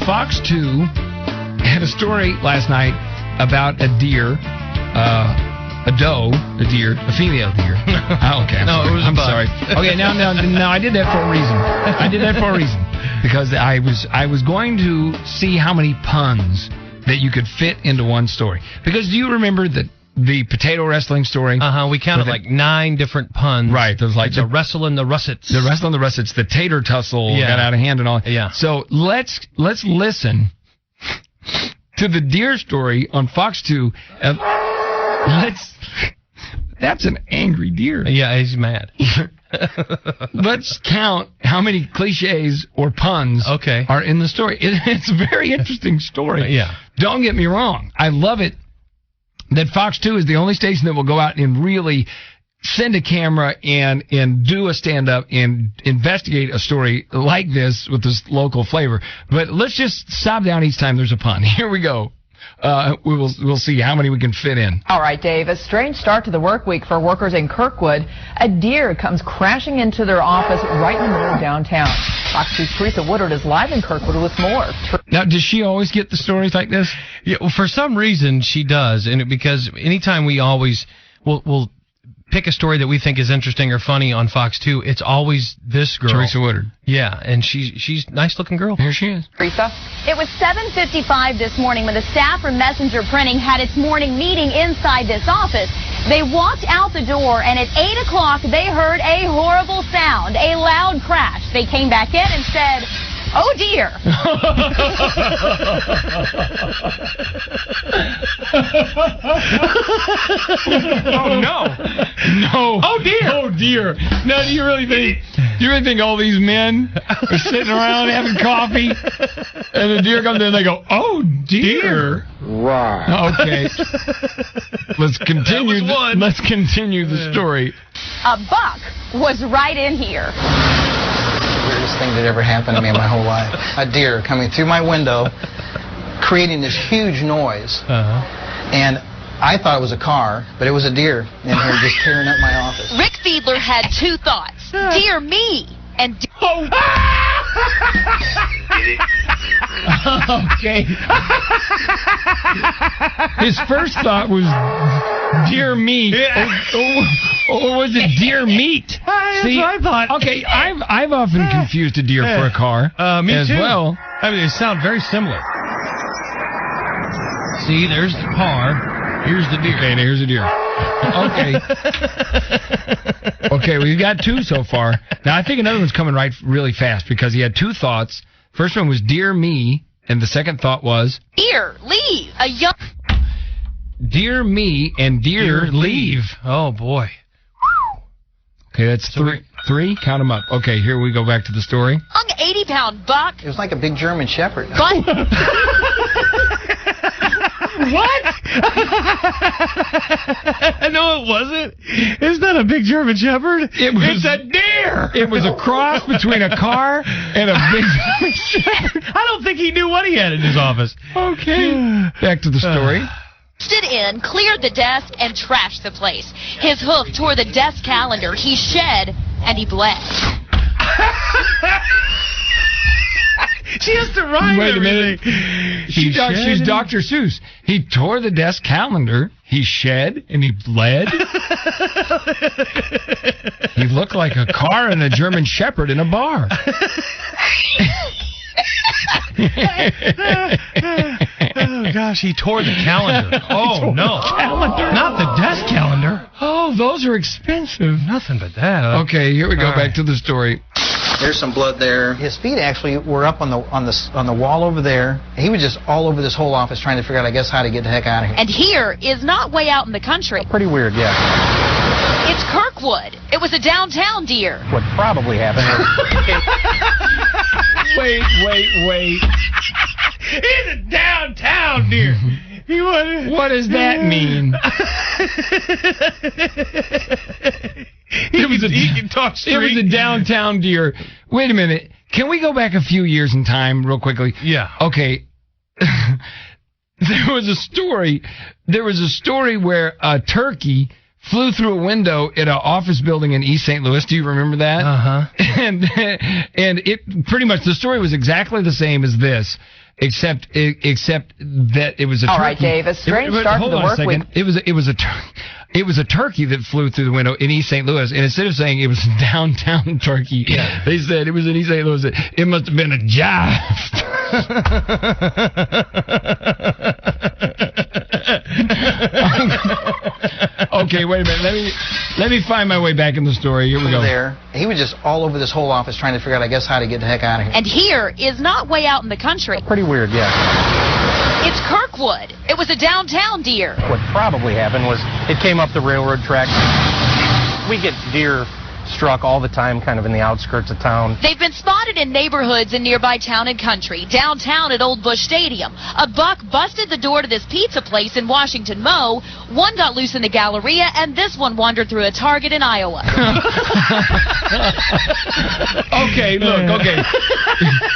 Fox 2 had a story last night about a deer, a doe, a deer, a female deer. Oh, okay. I'm sorry. Okay, now, I did that for a reason. Because I was going to see how many puns that you could fit into one story. Because do you remember the potato wrestling story? We counted like 9 different puns. Right. There's like the wrestle and the russets. The wrestle and the russets. The tater tussle got out of hand and all. Yeah. So let's listen to the deer story on Fox 2. That's an angry deer. Yeah, he's mad. Let's count how many cliches or puns are in the story. It's a very interesting story. Yeah. Don't get me wrong. I love it that Fox 2 is the only station that will go out and really send a camera and do a stand-up and investigate a story like this with this local flavor. But let's just stop down each time there's a pun. Here we go. We'll see how many we can fit in. All right, Dave. A strange start to the work week for workers in Kirkwood. A deer comes crashing into their office right in the middle of downtown. Fox 2's Teresa Woodard is live in Kirkwood with more. Now, does she always get the stories like this? Yeah, well, for some reason she does, and because anytime we'll pick a story that we think is interesting or funny on Fox 2, it's always this girl. Teresa Woodard. Yeah, and she's a nice-looking girl. Here she is. Teresa? It was 7:55 this morning when the staff from Messenger Printing had its morning meeting inside this office. They walked out the door, and at 8 o'clock, they heard a horrible sound, a loud crash. They came back in and said, "Oh, dear." Oh, no. No. Oh, dear. Oh, dear. Now, do you really think all these men are sitting around having coffee, and the deer comes in and they go, "Oh, dear." Right. Okay. Let's continue. Let's continue the story. A buck was right in here. Weirdest thing that ever happened to me in my whole life. A deer coming through my window, creating this huge noise. And I thought it was a car, but it was a deer in here just tearing up my office. Rick Fiedler had 2 thoughts. Dear me, and Okay. His first thought was deer meat. Or was it deer meat? That's what I thought. Okay, I've often confused a deer for a car me as too. well. I mean, they sound very similar. See, there's the car. Here's the deer. Okay, here's the deer. Okay. Okay, we've got 2 so far. Now, I think another one's coming right really fast because he had 2 thoughts. First one was dear me, and the second thought was dear, leave. A young... Dear me and dear leave. Oh, boy. Okay, that's 3. Count them up. Okay, here we go back to the story. Young 80-pound buck. It was like a big German shepherd. But... What? No, it wasn't. It's not a big German shepherd. It's a deer. It was a cross between a car and a big German shepherd. I don't think he knew what he had in his office. Okay. Back to the story. Stood in, cleared the desk, and trashed the place. His hoof tore the desk calendar. He shed, and he bled. She has to rhyme. Wait a minute. She's Dr. Seuss. He tore the desk calendar. He shed and he bled. He looked like a car and a German shepherd in a bar. Oh, gosh, he tore the calendar. Oh, no. Calendar. Not the desk calendar. Oh, those are expensive. Nothing but that. Okay, here we go back to the story. There's some blood there. His feet actually were up on the wall over there. He was just all over this whole office trying to figure out, I guess, how to get the heck out of here. And here is not way out in the country. Pretty weird, yeah. It's Kirkwood. It was a downtown deer. What probably happened is... Wait. He's a downtown deer. What does that mean? He can talk straight. It was a downtown deer. Wait a minute. Can we go back a few years in time real quickly? Yeah. Okay. There was a story where a turkey flew through a window at an office building in East St. Louis. Do you remember that? And it pretty much, the story was exactly the same as this, except that it was a turkey. All right, Dave, a strange start to the work week. It was a turkey that flew through the window in East St. Louis, and instead of saying it was a downtown turkey, they said it was in East St. Louis. It must have been a jive. Okay, wait a minute. Let me find my way back in the story. Here we go. He was just all over this whole office trying to figure out, I guess, how to get the heck out of here. And here is not way out in the country. Pretty weird, yeah. It's Kirkwood. It was a downtown deer. What probably happened was it came up the railroad track. We get deer struck all the time, kind of in the outskirts of town. They've been spotted in neighborhoods in nearby Town and Country, downtown at Old Bush Stadium. A buck busted the door to this pizza place in Washington Mo. One got loose in the Galleria, and this one wandered through a Target in Iowa. Okay.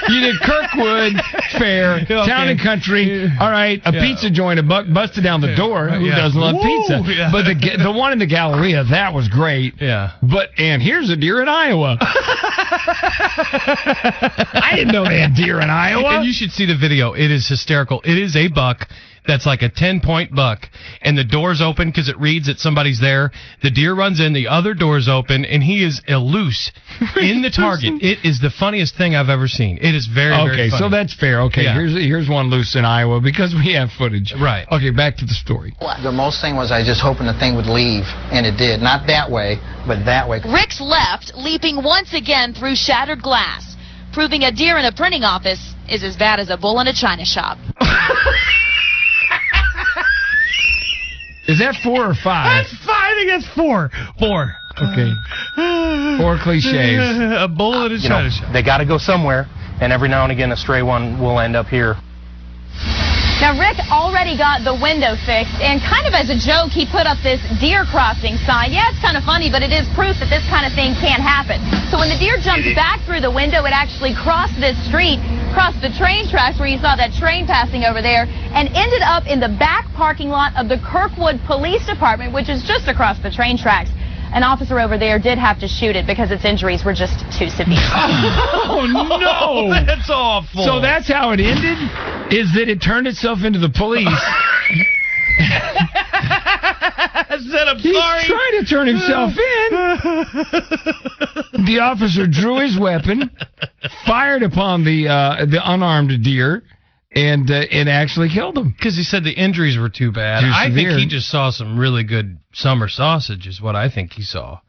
You did Kirkwood, fair, Town and Country. All right, a pizza joint, a buck busted down the door. Who doesn't love pizza? Yeah. But the one in the Galleria, that was great. Yeah. And here's a deer in Iowa. I didn't know they had deer in Iowa. And you should see the video. It is hysterical. It is a buck that's like a 10-point buck, and the door's open because it reads that somebody's there. The deer runs in, the other door's open, and he is loose in the target. It is the funniest thing I've ever seen. It is very, very funny. So that's fair. Okay, here's one loose in Iowa because we have footage. Right. Okay, back to the story. The most thing was I was just hoping the thing would leave, and it did. Not that way, but that way. Rick's left, leaping once again through shattered glass, proving a deer in a printing office is as bad as a bull in a china shop. Is that 4 or 5? I think that's 4. 4. Okay. 4 cliches. A bull in a china shop. They got to go somewhere, and every now and again a stray one will end up here. Now, Rick already got the window fixed, and kind of as a joke, he put up this deer crossing sign. Yeah, it's kind of funny, but it is proof that this kind of thing can happen. So when the deer jumped back through the window, it actually crossed this street, crossed the train tracks where you saw that train passing over there, and ended up in the back parking lot of the Kirkwood Police Department, which is just across the train tracks. An officer over there did have to shoot it because its injuries were just too severe. Oh, no! That's awful. So that's how it ended? Is that it turned itself into the police? Said, I'm sorry. He's trying to turn himself in. The officer drew his weapon, fired upon the unarmed deer, and actually killed him. Because he said the injuries were too bad. I think he just saw some really good summer sausage is what I think he saw.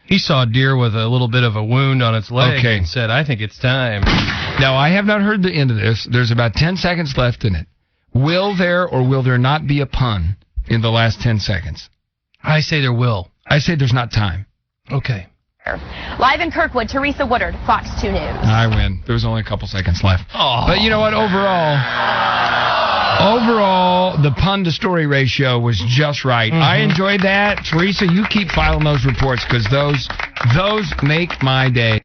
He saw a deer with a little bit of a wound on its leg and said, I think it's time. Now, I have not heard the end of this. There's about 10 seconds left in it. Will there or will there not be a pun in the last 10 seconds? I say there will. I say there's not time. Okay. Live in Kirkwood, Teresa Woodard, Fox 2 News. I win. There was only a couple seconds left. Oh. But you know what? Overall, the pun to story ratio was just right. Mm-hmm. I enjoyed that. Teresa, you keep filing those reports because those make my day.